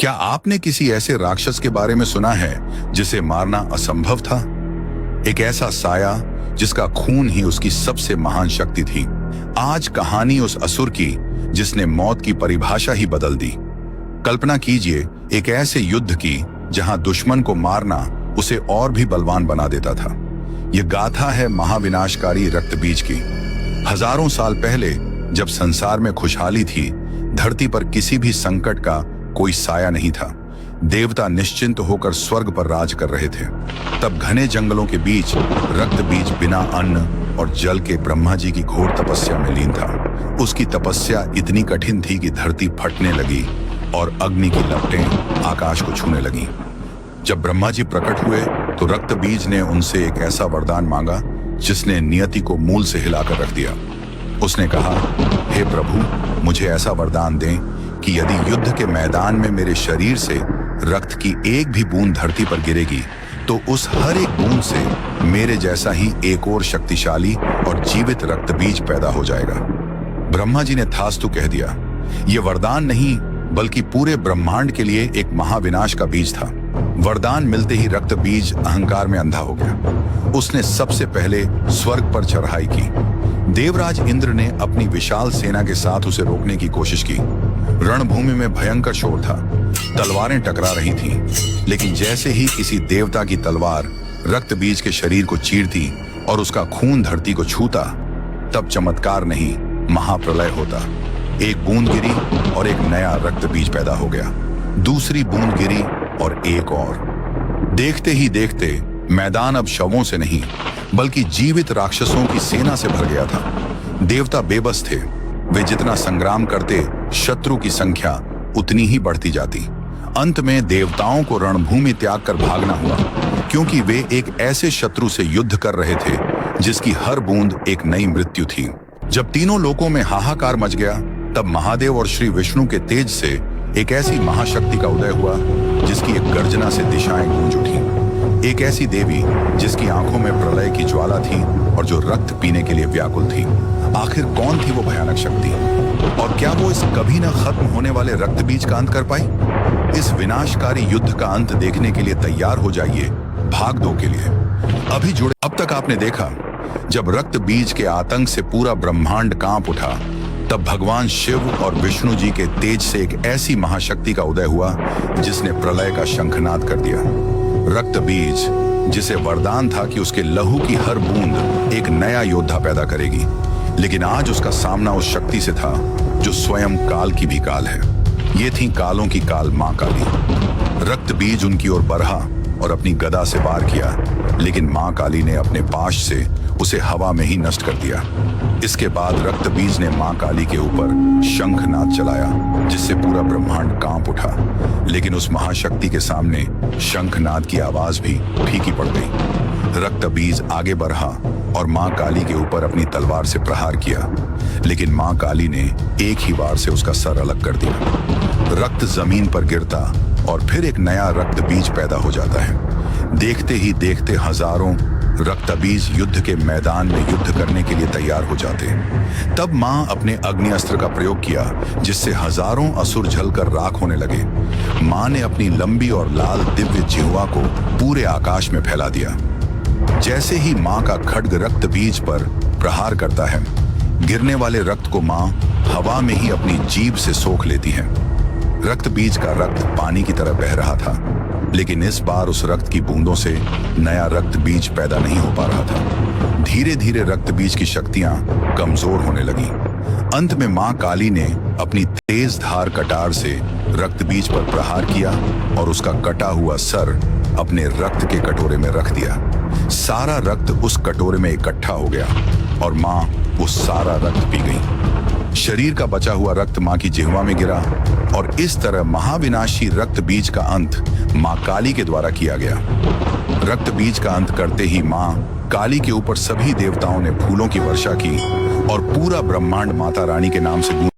क्या आपने किसी ऐसे राक्षस के बारे में सुना है जिसे मारना असंभव था? एक ऐसा साया जिसका खून ही उसकी सबसे महान शक्ति थी। आज कहानी उस असुर की जिसने मौत की परिभाषा ही बदल दी। कल्पना कीजिए एक ऐसे युद्ध की जहां दुश्मन को मारना उसे और भी बलवान बना देता था। यह गाथा है महाविनाशकारी रक्तबीज की। हजारों साल पहले जब संसार में खुशहाली थी, धरती पर किसी भी संकट का कोई साया नहीं था। देवता निश्चिंत होकर स्वर्ग पर राज कर रहे थे। तब घने जंगलों के बीच रक्तबीज बिना अन्न और जल के ब्रह्मा जी की घोर तपस्या में लीन था। उसकी तपस्या इतनी कठिन थी कि धरती फटने लगी और अग्नि की लपटें आकाश को छूने लगीं। जब ब्रह्मा जी प्रकट हुए तो रक्तबीज ने उनसे एक ऐसा वरदान मांगा जिसने नियति को मूल से हिलाकर रख दिया। उसने कहा, हे प्रभु, मुझे ऐसा वरदान दें कि यदि युद्ध के मैदान में मेरे शरीर से रक्त की एक भी बूंद धरती पर गिरेगी तो उस हर एक बूंद से मेरे जैसा ही एक और शक्तिशाली और जीवित रक्तबीज पैदा हो जाएगा। ब्रह्मा जी ने थास्तु कह दिया। यह वरदान नहीं बल्कि पूरे ब्रह्मांड के लिए एक महाविनाश का बीज था। वरदान मिलते ही रक्तबीज अहंकार में अंधा हो गया। उसने सबसे पहले स्वर्ग पर चढ़ाई की। देवराज इंद्र ने अपनी विशाल सेना के साथ उसे रोकने की कोशिश की। रणभूमि में भयंकर शोर था, तलवारें टकरा रही थीं, लेकिन जैसे ही किसी देवता की तलवार रक्तबीज के शरीर को चीरती और उसका खून धरती को छूता, तब चमत्कार नहीं, महाप्रलय होता। एक बूंद गिरी और एक नया रक्तबीज पैदा हो गया। दूसरी बूंद गिरी और एक और। देखते ही देखते मैदान अब शवों से नहीं बल्कि जीवित राक्षसों की सेना से भर गया था। देवता बेबस थे। वे जितना संग्राम करते, शत्रु की संख्या उतनी ही बढ़ती जाती। अंत में देवताओं को रणभूमि त्याग कर भागना हुआ, क्योंकि वे एक ऐसे शत्रु से युद्ध कर रहे थे जिसकी हर बूंद एक नई मृत्यु थी। जब तीनों लोकों में हाहाकार मच गया, तब महादेव और श्री विष्णु के तेज से एक ऐसी महाशक्ति का उदय हुआ जिसकी एक गर्जना से दिशाएं गूंज उठी। एक ऐसी देवी जिसकी आंखों में प्रलय की ज्वाला थी और जो रक्त पीने के लिए व्याकुल थी। आखिर कौन थी वो भयानक शक्ति, और क्या वो इस कभी न खत्म होने वाले रक्तबीज का अंत कर पाई? इस विनाशकारी युद्ध का अंत देखने के लिए तैयार हो जाइए भाग 2 के लिए। अभी जुड़े। अब तक आपने देखा जब रक्तबीज के आतंक से पूरा ब्रह्मांड कांप उठा, तब भगवान शिव और विष्णु जी के तेज से एक ऐसी महाशक्ति का उदय हुआ जिसने प्रलय का शंखनाद कर दिया। रक्तबीज, जिसे वरदान था कि उसके लहू की हर बूंद एक नया योद्धा पैदा करेगी, लेकिन आज उसका सामना उस शक्ति से था जो स्वयं काल की भी काल है। ये थी कालों की काल मां काली। रक्तबीज उनकी ओर बढ़ा और अपनी गदा से वार किया, लेकिन मां काली ने अपने पाश से उसे हवा में ही नष्ट कर दिया। इसके बाद रक्तबीज ने मां काली के ऊपर शंखनाद चलाया जिससे पूरा ब्रह्मांड कांप उठा, लेकिन उस महाशक्ति के सामने शंखनाद की आवाज भी फीकी पड़ गई। रक्तबीज आगे बढ़ा और मां काली के ऊपर अपनी तलवार से प्रहार किया, लेकिन मां काली ने एक ही वार से उसका सर अलग कर दिया। रक्त जमीन पर गिरता और फिर एक नया रक्तबीज पैदा हो जाता है। देखते ही देखते हजारों रक्तबीज युद्ध के मैदान में युद्ध करने के लिए तैयार हो जाते। तब मां अपने अग्नि अस्त्र का प्रयोग किया जिससे हजारों असुर जलकर राख होने लगे। मां ने अपनी लंबी और लाल दिव्य जिह्वा को पूरे आकाश में फैला दिया। जैसे ही मां का खड्ग रक्तबीज पर प्रहार करता है, गिरने वाले रक्त को मां हवा में ही अपनी जीभ से सोख लेती है। रक्तबीज का रक्त पानी की तरह बह रहा था, लेकिन इस बार उस रक्त की बूंदों से नया रक्तबीज पैदा नहीं हो पा रहा था। धीरे धीरे रक्तबीज की शक्तियां कमजोर होने लगी। अंत में मां काली ने अपनी तेज धार कटार से रक्तबीज पर प्रहार किया और उसका कटा हुआ सर अपने रक्त के कटोरे में रख दिया। सारा रक्त उस कटोरे में इकट्ठा हो गया और मां वो सारा रक्त पी गई। शरीर का बचा हुआ रक्त मां की जिह्वा में गिरा और इस तरह महाविनाशी रक्तबीज का अंत मां काली के द्वारा किया गया। रक्तबीज का अंत करते ही मां काली के ऊपर सभी देवताओं ने फूलों की वर्षा की और पूरा ब्रह्मांड माता रानी के नाम से